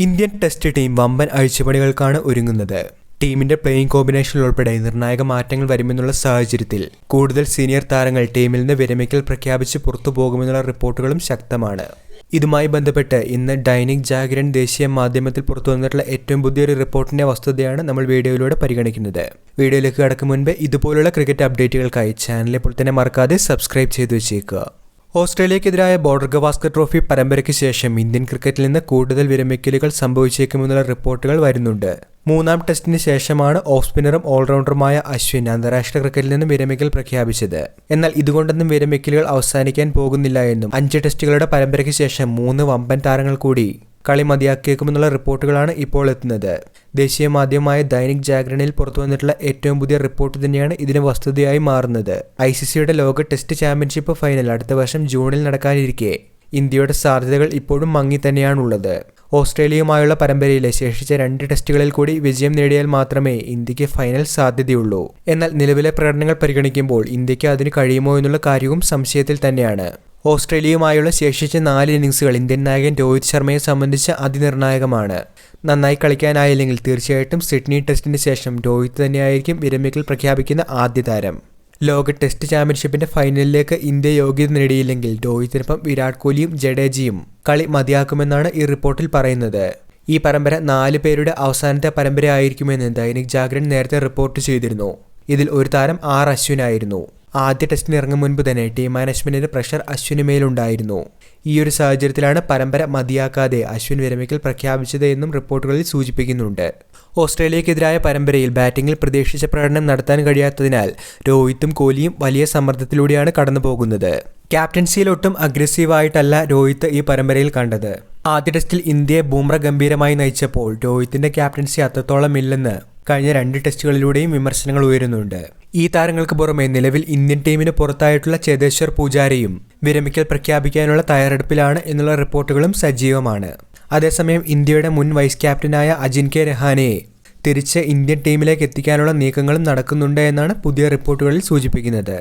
Indian test team വമ്പൻ അഴിച്ചുപണികൾക്കാണ് ഒരുങ്ങുന്നത്. ടീമിന്റെ പ്ലേയിങ് കോമ്പിനേഷനിൽ ഉൾപ്പെടെ നിർണായക മാറ്റങ്ങൾ വരുമെന്നുള്ള സാഹചര്യത്തിൽ കൂടുതൽ സീനിയർ താരങ്ങൾ ടീമിൽ നിന്ന് വിരമിക്കൽ പ്രഖ്യാപിച്ച് പുറത്തുപോകുമെന്നുള്ള റിപ്പോർട്ടുകളും ശക്തമാണ്. ഇതുമായി ബന്ധപ്പെട്ട് ഇന്ന് ദൈനിക് ജാഗരൺ ദേശീയ മാധ്യമത്തിൽ പുറത്തുവന്നിട്ടുള്ള ഏറ്റവും പുതിയൊരു റിപ്പോർട്ടിന്റെ വസ്തുതയാണ് നമ്മൾ വീഡിയോയിലൂടെ പരിഗണിക്കുന്നത്. വീഡിയോയിലേക്ക് കടക്കും മുൻപ് ഇതുപോലുള്ള ക്രിക്കറ്റ് അപ്ഡേറ്റുകൾക്കായി ചാനൽ ഇപ്പോൾ തന്നെ മറക്കാതെ സബ്സ്ക്രൈബ് ചെയ്തു വെച്ചേക്കുക. ഓസ്ട്രേലിയക്കെതിരായ ബോർഡർ ഗവാസ്കർ ട്രോഫി പരമ്പരയ്ക്ക് ശേഷം ഇന്ത്യൻ ക്രിക്കറ്റിൽ നിന്ന് കൂടുതൽ വിരമിക്കലുകൾ സംഭവിച്ചേക്കുമെന്നുള്ള റിപ്പോർട്ടുകൾ വരുന്നുണ്ട്. മൂന്നാം ടെസ്റ്റിന് ശേഷമാണ് ഓഫ് സ്പിന്നറും ഓൾറൗണ്ടറുമായ അശ്വിൻ അന്താരാഷ്ട്ര ക്രിക്കറ്റിൽ നിന്നും വിരമിക്കൽ പ്രഖ്യാപിച്ചത്. എന്നാൽ ഇതുകൊണ്ടൊന്നും വിരമിക്കലുകൾ അവസാനിക്കാൻ പോകുന്നില്ല എന്നും 5 ടെസ്റ്റുകളുടെ പരമ്പരയ്ക്ക് ശേഷം 3 വമ്പൻ താരങ്ങൾ കൂടി കളി മതിയാക്കിയേക്കുമെന്നുള്ള റിപ്പോർട്ടുകളാണ് ഇപ്പോൾ എത്തുന്നത്. ദേശീയ മാധ്യമമായ ദൈനിക് ജാഗരണിൽ പുറത്തുവന്നിട്ടുള്ള ഏറ്റവും പുതിയ റിപ്പോർട്ട് തന്നെയാണ് ഇതിന് വസ്തുതയായി മാറുന്നത്. ICCയുടെ ലോക ടെസ്റ്റ് ചാമ്പ്യൻഷിപ്പ് ഫൈനൽ അടുത്ത വർഷം ജൂണിൽ നടക്കാനിരിക്കെ ഇന്ത്യയുടെ സാധ്യതകൾ ഇപ്പോഴും മങ്ങി തന്നെയാണുള്ളത്. ഓസ്ട്രേലിയയുമായുള്ള പരമ്പരയിലെ ശേഷിച്ച 2 ടെസ്റ്റുകളിൽ കൂടി വിജയം നേടിയാൽ മാത്രമേ ഇന്ത്യക്ക് ഫൈനൽ സാധ്യതയുള്ളൂ. എന്നാൽ നിലവിലെ പ്രകടനങ്ങൾ പരിഗണിക്കുമ്പോൾ ഇന്ത്യക്ക് അതിന് കഴിയുമോ എന്നുള്ള കാര്യവും സംശയത്തിൽ തന്നെയാണ്. ഓസ്ട്രേലിയയുമായുള്ള ശേഷിച്ച 4 ഇന്നിംഗ്സുകൾ ഇന്ത്യൻ നായകൻ രോഹിത് ശർമ്മയെ സംബന്ധിച്ച് അതിനിർണായകമാണ്. നന്നായി കളിക്കാനായില്ലെങ്കിൽ തീർച്ചയായിട്ടും സിഡ്നി ടെസ്റ്റിന് ശേഷം രോഹിത് തന്നെയായിരിക്കും വിരമിക്കൽ പ്രഖ്യാപിക്കുന്ന ആദ്യ താരം. ലോക ടെസ്റ്റ് ചാമ്പ്യൻഷിപ്പിന്റെ ഫൈനലിലേക്ക് ഇന്ത്യ യോഗ്യത നേടിയില്ലെങ്കിൽ രോഹിത്തിനൊപ്പം വിരാട് കോഹ്ലിയും ജഡേജയും കളി മതിയാക്കുമെന്നാണ് ഈ റിപ്പോർട്ടിൽ പറയുന്നത്. ഈ പരമ്പര 4 പേരുടെ അവസാനത്തെ പരമ്പരയായിരിക്കുമെന്ന് ദൈനിക് ജാഗരൺ നേരത്തെ റിപ്പോർട്ട് ചെയ്തിരുന്നു. ഇതിൽ ഒരു താരം അശ്വിനായിരുന്നു. ആദ്യ ടെസ്റ്റിന് ഇറങ്ങും മുൻപ് തന്നെ ടീം മാനേജ്മെന്റിന്റെ പ്രഷർ അശ്വിന് മേലുണ്ടായിരുന്നു. ഈ ഒരു സാഹചര്യത്തിലാണ് പരമ്പര മതിയാക്കാതെ അശ്വിൻ വിരമിക്കൽ പ്രഖ്യാപിച്ചത് എന്നും റിപ്പോർട്ടുകളിൽ സൂചിപ്പിക്കുന്നുണ്ട്. ഓസ്ട്രേലിയക്കെതിരായ പരമ്പരയിൽ ബാറ്റിംഗിൽ പ്രതീക്ഷിച്ച പ്രകടനം നടത്താൻ കഴിയാത്തതിനാൽ രോഹിത്തും കോഹ്ലിയും വലിയ സമ്മർദ്ദത്തിലൂടെയാണ് കടന്നുപോകുന്നത്. ക്യാപ്റ്റൻസിയിലൊട്ടും അഗ്രസീവായിട്ടല്ല രോഹിത്ത് ഈ പരമ്പരയിൽ കണ്ടത്. ആദ്യ ടെസ്റ്റിൽ ഇന്ത്യയെ ബൂമ്ര ഗംഭീരമായി നയിച്ചപ്പോൾ രോഹിത്തിന്റെ ക്യാപ്റ്റൻസി അത്രത്തോളം ഇല്ലെന്ന് കഴിഞ്ഞ 2 ടെസ്റ്റുകളിലൂടെയും വിമർശനങ്ങൾ ഉയരുന്നുണ്ട്. ഈ താരങ്ങൾക്ക് പുറമെ നിലവിൽ ഇന്ത്യൻ ടീമിന് പുറത്തായിട്ടുള്ള ചേതേശ്വർ പൂജാരയും വിരമിക്കൽ പ്രഖ്യാപിക്കാനുള്ള തയ്യാറെടുപ്പിലാണ് എന്നുള്ള റിപ്പോർട്ടുകളും സജീവമാണ്. അതേസമയം ഇന്ത്യയുടെ മുൻ വൈസ് ക്യാപ്റ്റനായ അജിൻക്യ രഹാനെയെ തിരിച്ച് ഇന്ത്യൻ ടീമിലേക്ക് എത്തിക്കാനുള്ള നീക്കങ്ങളും നടക്കുന്നുണ്ട് എന്നാണ് പുതിയ റിപ്പോർട്ടുകളിൽ സൂചിപ്പിക്കുന്നത്.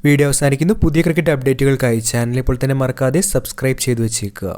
വീഡിയോ അവസാനിക്കുന്നു. പുതിയ ക്രിക്കറ്റ് അപ്ഡേറ്റുകൾക്കായി ചാനൽ ഇപ്പോൾ തന്നെ മറക്കാതെ സബ്സ്ക്രൈബ് ചെയ്തു വെച്ചേക്കുക.